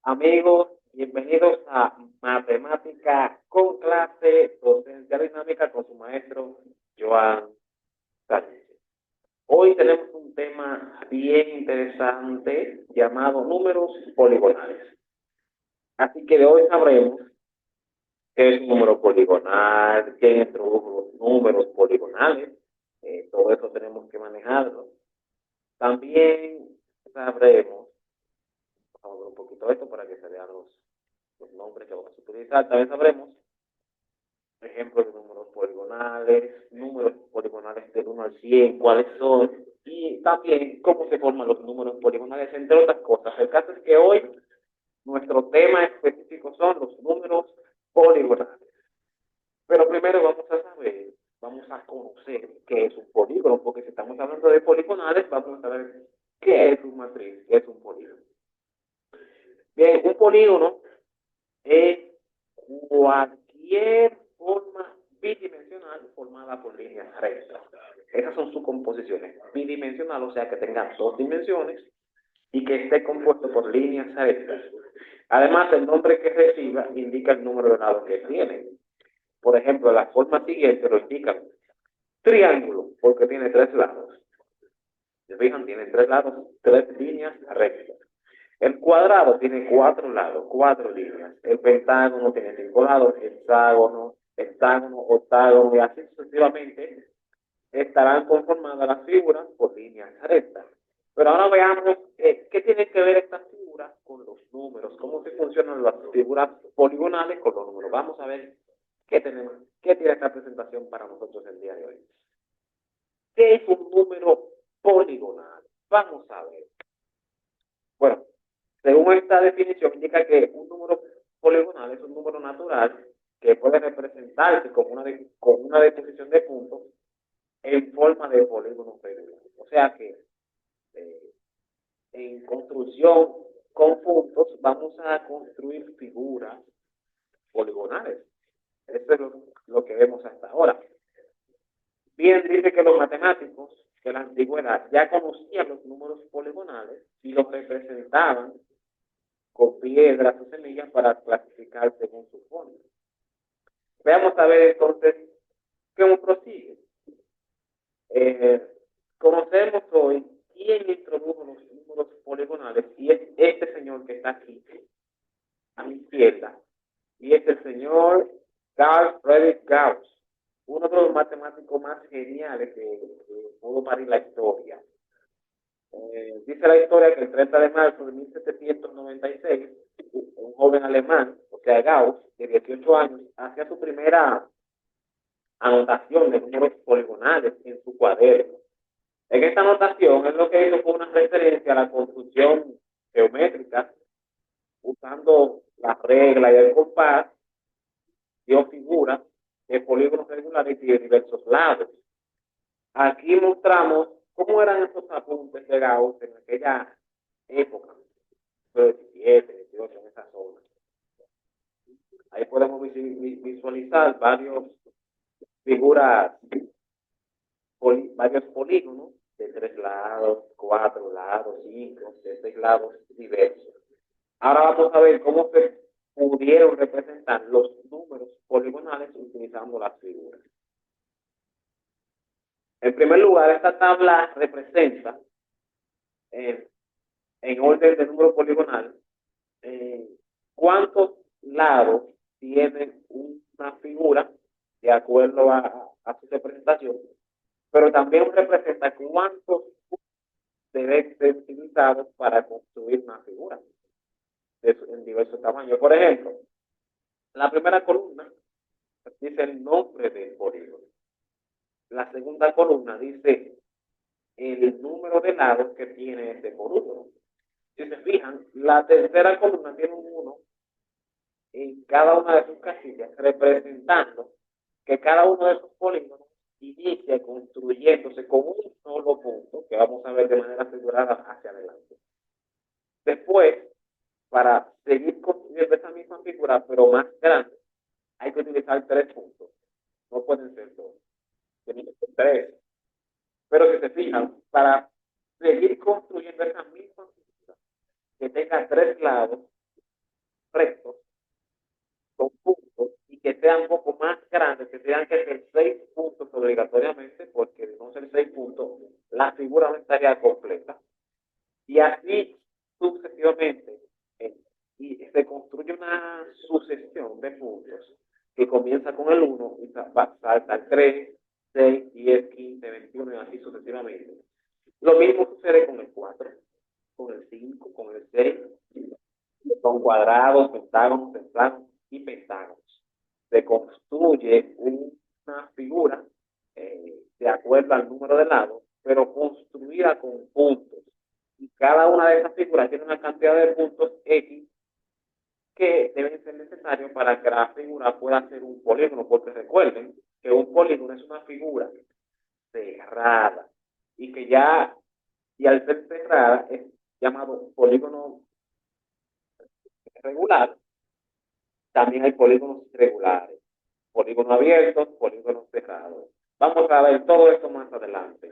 Amigos, bienvenidos a Matemática con clase, docencia dinámica con su maestro Joan Sánchez. Hoy tenemos un tema bien interesante llamado números poligonales. Así que de hoy sabremos qué es un número poligonal, quién introdujo los números poligonales, todo eso tenemos que manejarlo. También sabremos, vamos a ver un poquito esto para que se vean los nombres que vamos a utilizar. También sabremos ejemplos de números poligonales del 1 al 100, cuáles son, y también cómo se forman los números poligonales, entre otras cosas. El caso es que hoy nuestro tema específico son los números poligonales. Pero primero vamos a conocer qué es un polígono, porque si estamos hablando de poligonales, vamos a saber qué es una matriz, qué es un polígono. Bien, un polígono es cualquier forma bidimensional formada por líneas rectas. Esas son sus composiciones. Bidimensional, o sea que tenga dos dimensiones y que esté compuesto por líneas rectas. Además, el nombre que reciba indica el número de lados que tiene. Por ejemplo, la forma siguiente lo indican triángulo, porque tiene tres lados. ¿Se fijan? Tiene tres lados, tres líneas rectas. El cuadrado tiene cuatro lados, cuatro líneas. El pentágono tiene cinco lados, hexágono, octágono y así sucesivamente estarán conformadas las figuras por líneas rectas. Pero ahora veamos qué tienen que ver estas figuras con los números, cómo se funcionan las figuras poligonales con los números. Vamos a ver qué tenemos, qué tiene esta presentación para nosotros el día de hoy. ¿Qué es un número poligonal? Vamos a ver. Bueno, según esta definición, indica que un número poligonal es un número natural que puede representarse con una disposición de puntos en forma de polígono regular. O sea que eh, en construcción con puntos vamos a construir figuras poligonales. Eso es lo que vemos hasta ahora. Bien, dice que los matemáticos de la antigüedad ya conocían los números poligonales y los representaban con piedras o semillas para clasificar según su forma. Veamos a ver entonces cómo prosigue. Eh, Conocemos hoy quién introdujo los números poligonales y es este señor que está aquí a mi izquierda y es el señor Carl Friedrich Gauss, uno de los matemáticos más geniales que pudo parir la historia. Dice la historia que el 30 de marzo de 1796, un joven alemán, o sea, Gauss, de 18 años, hacía su primera anotación de números poligonales en su cuaderno. En esta anotación, él lo que hizo fue una referencia a la construcción geométrica, usando la regla y el compás, dio figuras de polígonos regulares y de diversos lados. Aquí mostramos cómo eran esos apuntes de Gauss en aquella época, 17, 18, en esa zona. Ahí podemos visualizar figuras, varios polígonos de tres lados, cuatro lados, cinco, de seis lados diversos. Ahora vamos a ver cómo se pudieron representar los números poligonales utilizando las figuras. En primer lugar, esta tabla representa en orden de número poligonal eh, cuántos lados tiene una figura de acuerdo a su representación, pero también representa cuántos deben ser utilizados para construir una figura en diversos tamaños. Por ejemplo, la primera columna dice el nombre del polígono. La segunda columna dice el número de lados que tiene este polígono. Si se fijan, la tercera columna tiene un 1 en cada una de sus casillas, representando que cada uno de esos polígonos inicia construyéndose con un solo punto, que vamos a ver de manera figurada hacia adelante. Después, para seguir construyendo esa misma figura, pero más grande, hay que utilizar tres puntos. No pueden ser dos, tienen que ser tres. Pero si se fijan, para seguir construyendo esa misma figura que tenga tres lados, sea un poco más grande, tendrían que ser 6 puntos obligatoriamente, porque de no ser 6 puntos, la figura no estaría completa. Y así sucesivamente. eh, y se construye una sucesión de puntos que comienza con el 1 y salta al 3, 6, 10, 15, 21 y así sucesivamente. Lo mismo sucede con el 4, con el 5, con el 6, con cuadrados, pentágonos, hexágonos y pentágonos. Se construye una figura de acuerdo al número de lados, pero construida con puntos. Y cada una de esas figuras tiene una cantidad de puntos X que deben ser necesarios para que la figura pueda ser un polígono, porque recuerden que un polígono es una figura cerrada y que ya, y al ser cerrada, es llamado polígono regular. También hay polígonos irregulares, polígonos abiertos, polígonos cerrados. Vamos a ver todo esto más adelante.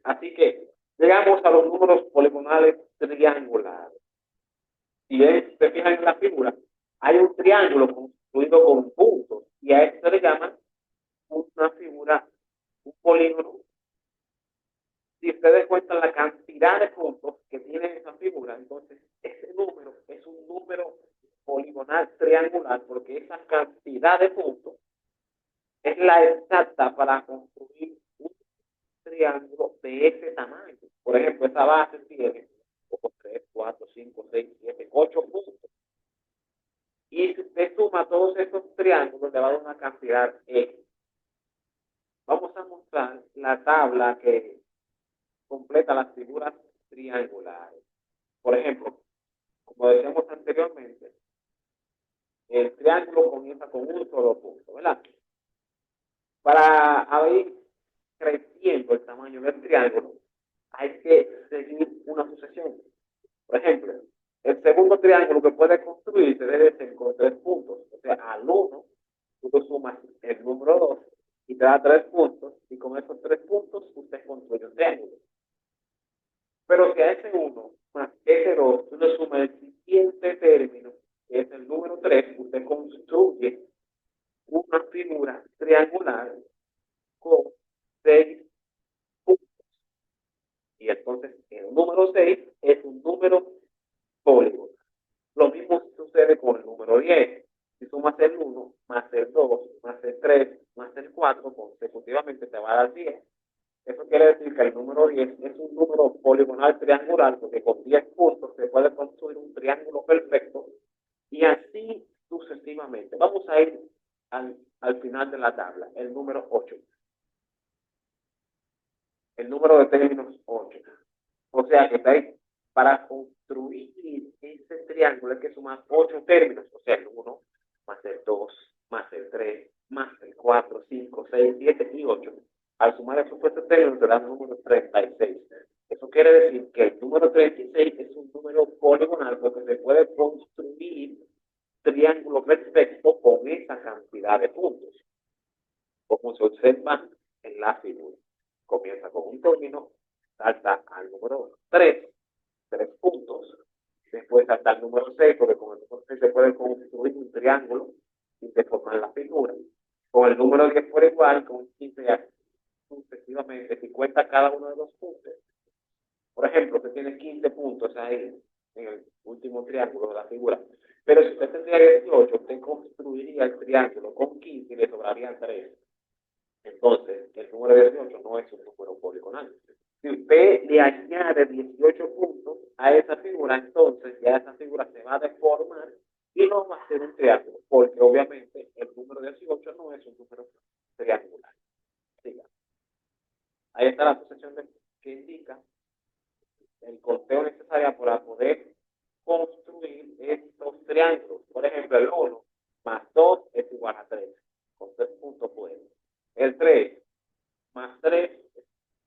Así que llegamos a los números poligonales triangulares. Si se fijan en la figura, hay un triángulo construido con puntos y a esto se le llama una figura, un polígono. Si ustedes cuentan la cantidad de puntos que tiene esa figura, entonces ese número es un número poligonal triangular porque esa cantidad de puntos es la exacta para construir un triángulo de ese tamaño. Por ejemplo, esa base tiene 3, 4, 5, 6, 7, 8 puntos. Y si usted suma todos esos triángulos, le va a dar una cantidad X. Vamos a mostrar la tabla que completa las figuras triangulares. Por ejemplo, como decíamos anteriormente, el triángulo comienza con un solo punto, ¿verdad? Para ir creciendo el tamaño del triángulo, hay que seguir una sucesión. Por ejemplo, el segundo triángulo que puede construirse debe ser con 3 puntos. O sea, al 1, tú le sumas el número 2 y te da 3 puntos, y con esos 3 puntos usted construye un triángulo. Pero si a ese 1 más ese 2, tú le sumas el siguiente término, que es el número 3, usted construye una figura triangular con 6 puntos. Y entonces el número 6 es un número polígono. Lo mismo sucede con el número 10. Si sumas el 1 más el 2 más el 3 más el 4, consecutivamente te va a dar 10. Eso quiere decir que el número 10 es un número poligonal triangular porque con 10 puntos se puede construir un triángulo perfecto y así sucesivamente. Vamos a ir al final de la tabla, el número 8. El número de términos 8. O sea que está ahí. Para construir ese triángulo hay que sumar 8 términos, o sea, el 1 más el 2 más el 3 más el 4, 5, 6, 7 y 8. Al sumar esos 8 términos te da el número 36. Eso quiere decir que el número 36 es un número poligonal porque se puede construir triángulo perfecto con esa cantidad de puntos, como se observa en la figura. Comienza con un término, salta al número 3 puntos, después salta al número 6 porque con el número 6 se puede construir un triángulo y deformar la figura. Con el número 10 por igual, con 15 sucesivamente, si cuenta cada uno de los puntos. Por ejemplo, usted tiene 15 puntos ahí en el último triángulo de la figura. Pero si usted tendría 18, usted construiría el triángulo con 15 y le sobrarían 3. Entonces, el número 18 no es un número poligonal. Si usted le añade 18 puntos a esa figura, entonces ya esa figura se va a deformar y no va a ser un triángulo, porque obviamente el número 18 no es un número triangular. Siga. Ahí está la sucesión que indica el conteo necesario para poder construir estos triángulos. Por ejemplo, el 1 más 2 es igual a 3. Con 3 puntos puede. El 3 más 3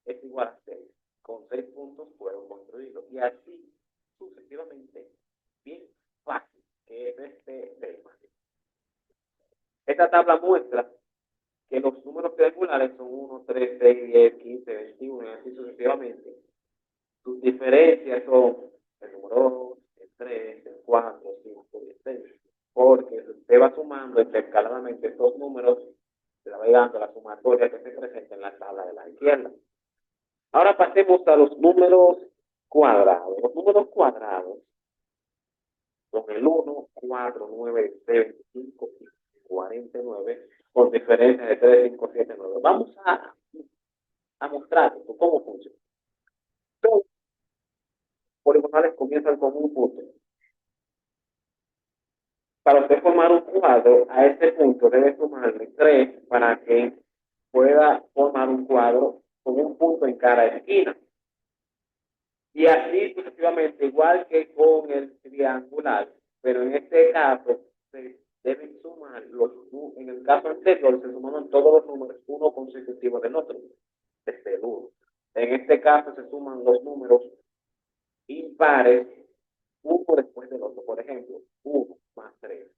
es igual a 6. Con 6 puntos puedo construirlo. Y así sucesivamente, bien fácil que es este tema. Esta tabla muestra que los números triangulares son 1, 3, 6, 10, 15, 21 y así sucesivamente. Sus diferencias son el número 2, el 3, el 4, el 5 y el 6. Porque usted va sumando intercaladamente estos números números, se la va dando la sumatoria que se presenta en la tabla de la izquierda. Ahora pasemos a los números cuadrados. Los números cuadrados son el 1, 4, 9, 6, 25 y 49, con diferencia de 3, 5, 7, 9. Vamos a mostrar cómo funciona. Todos los poligonales comienzan con un punto. Para usted formar un cuadro, a este punto debe sumarle 3 para que pueda formar un cuadro con un punto en cada esquina. Y así sucesivamente, igual que con el triangular, pero en este caso se deben sumar en el caso anterior se sumaron todos los números uno consecutivo del otro, desde el 1. En este caso se suman los números impares uno después del otro. Por ejemplo, 1 más 3,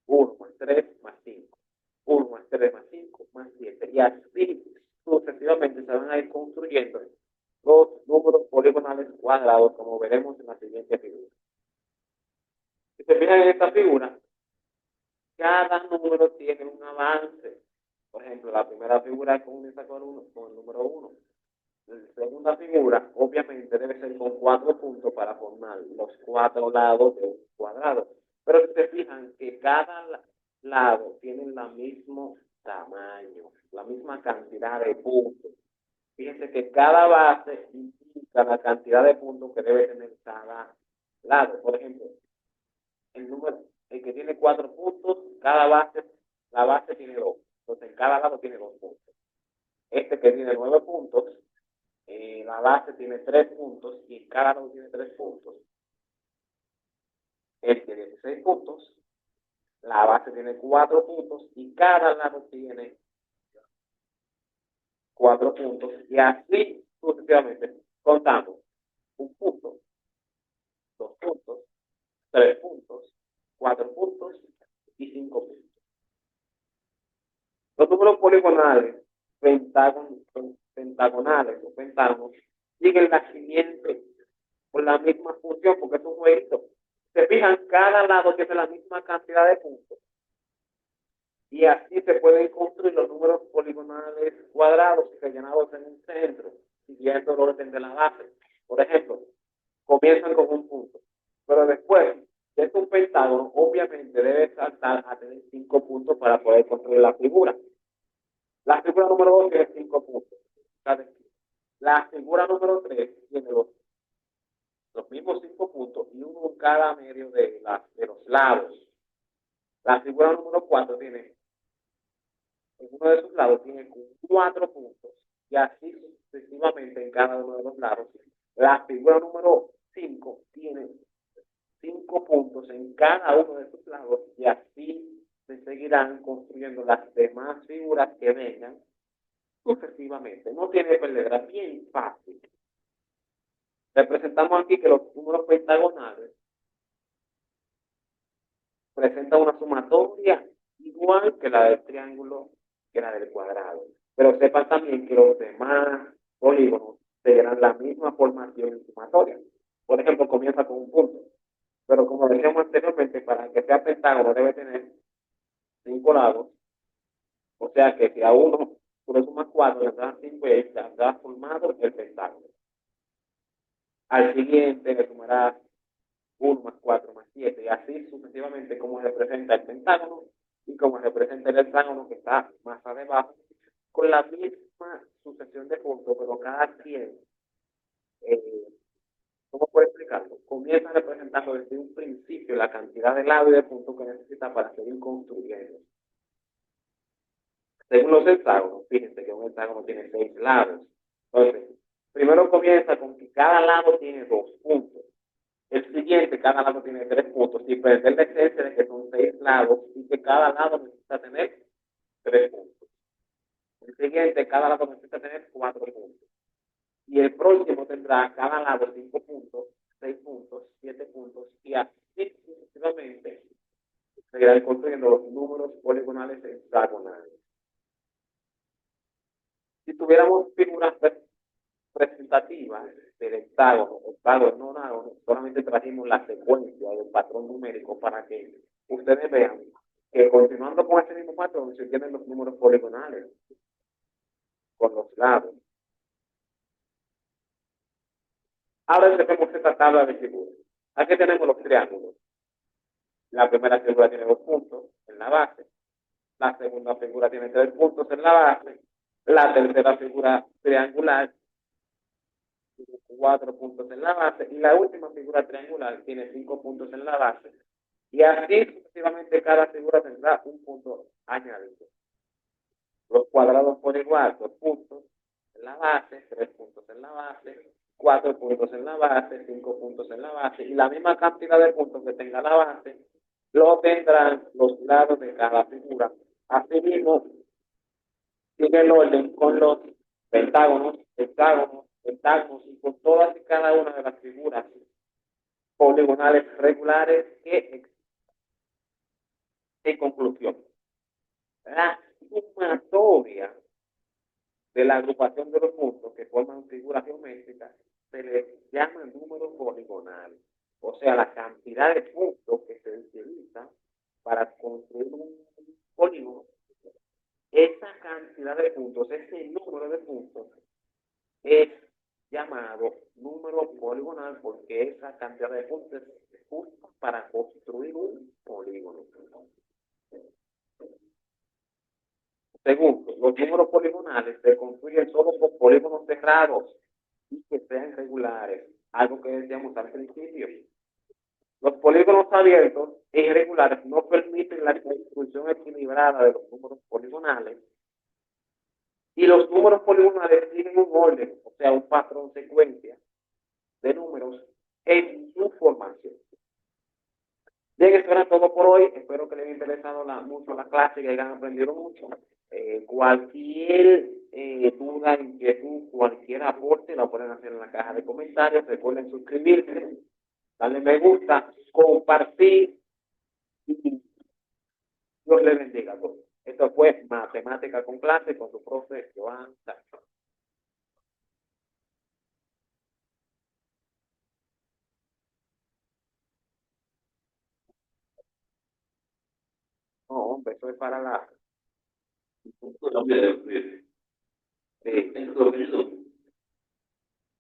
1 más 3 más 5, 1 más 3 más 5 más 7. Y así sucesivamente se van a ir construyendo los números poligonales cuadrados, como veremos en la siguiente figura. Si se fijan en esta figura, cada número tiene un avance. Por ejemplo, la primera figura comienza con el número 1. La segunda figura, obviamente, debe ser con 4 puntos para formar los 4 lados de un cuadrado. Pero si se fijan que cada lado tiene el mismo tamaño, la misma cantidad de puntos. Fíjense que cada base indica la cantidad de puntos que debe tener cada lado. Por ejemplo, el que tiene 4 puntos, la base tiene 2. Entonces, en cada lado tiene 2 puntos. Este que tiene 9 puntos, la base tiene 3 puntos y en cada lado tiene 3 puntos. Este tiene 16 puntos, la base tiene 4 puntos y cada lado tiene 4 puntos. Y así sucesivamente, contamos 1 punto, 2 puntos, 3 puntos, 4 puntos y 5 puntos. Los números poligonales, pentagonales o pentágonos, siguen la siguiente con la misma función, porque es un jueguito. Se fijan, cada lado tiene la misma cantidad de puntos. Y así se pueden construir los números poligonales cuadrados y rellenados en un centro, siguiendo el orden de la base. Por ejemplo, comienzan con un punto, pero después de un pentágono, obviamente debe saltar a tener 5 puntos para poder construir la figura. La figura número 2 tiene 5 puntos. La figura número 3 tiene los mismos 5 puntos y uno en cada medio de los lados. La figura número 4 tiene, en uno de sus lados, tiene 4 puntos y así sucesivamente en cada uno de los lados. La figura número 5 tiene 5 puntos en cada uno de sus lados y así se seguirán construyendo las demás figuras que vengan sucesivamente. No tiene pérdida, bien fácil. Representamos aquí que los números pentagonales presentan una sumatoria igual que la del triángulo, que la del cuadrado. Pero sepan también que los demás polígonos tendrán la misma formación en sumatoria. Por ejemplo, comienza con un punto. Pero como decíamos anteriormente, para que sea pentágono debe tener 5 lados. O sea que si a uno tú le sumas 4, le das 5 y ahí se ha formado el pentágono. Al siguiente le sumarás 1 más 4 más 7 y así sucesivamente como representa el pentágono y como representa el hexágono que está más abajo, con la misma sucesión de puntos, pero cada quien, ¿cómo puedo explicarlo? Comienza representando desde un principio la cantidad de lados y de puntos que necesita para seguir construyendo. Según los hexágonos, fíjense que un hexágono tiene 6 lados. Entonces, primero comienza con que cada lado tiene 2 puntos. El siguiente, cada lado tiene 3 puntos. Y perder la esencia de que son 6 lados y que cada lado necesita tener 3 puntos. El siguiente, cada lado necesita tener 4 puntos. Y el próximo tendrá cada lado 5 puntos, 6 puntos, 7 puntos y así sucesivamente se irán construyendo los números poligonales hexagonales. Si tuviéramos figuras representativas del hexágono, octágono, nonágono, solamente trajimos la secuencia del patrón numérico para que ustedes vean que continuando con ese mismo patrón se tienen los números poligonales con los lados. Ahora tenemos esta tabla de figuras. Aquí tenemos los triángulos. La primera figura tiene 2 puntos en la base. La segunda figura tiene 3 puntos en la base. La tercera figura triangular tiene 4 puntos en la base. Y la última figura triangular tiene 5 puntos en la base. Y así sucesivamente cada figura tendrá un punto añadido. Los cuadrados por igual, 2 puntos en la base, 3 puntos en la base, 4 puntos en la base, 5 puntos en la base, y la misma cantidad de puntos que tenga la base, lo tendrán los lados de cada figura. Asimismo, sigue el orden con los pentágonos, hexágonos, pentágonos, y con todas y cada una de las figuras poligonales regulares que existen. En conclusión, la sumatoria de la agrupación de los puntos que forman figuras geométricas se les llama número poligonal. O sea, la cantidad de puntos que se utiliza para construir un polígono, esa cantidad de puntos, ese número de puntos, es llamado número poligonal porque esa cantidad de puntos se usa para construir un polígono. Segundo, los números poligonales se construyen solo por polígonos cerrados y que sean regulares, algo que decíamos al principio. Los polígonos abiertos e irregulares no permiten la construcción equilibrada de los números poligonales y los números poligonales tienen un orden, o sea, un patrón secuencia de números en su formación. Bien, esto era todo por hoy. Espero que les haya interesado mucho la clase, que hayan aprendido mucho. Cualquier duda, inquietud, cualquier aporte, la pueden hacer en la caja de comentarios. Recuerden suscribirse, darle me gusta, compartir y Dios les bendiga a todos. Esto fue Matemática con Clase con su profe Joan Sancho. No, hombre, eso es para la... Sí.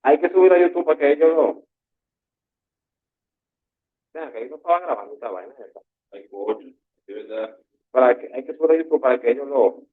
Hay que subir a YouTube para que ellos lo... Vean, que ahí no estaba grabando esta vaina. Hay que subir a YouTube para que ellos lo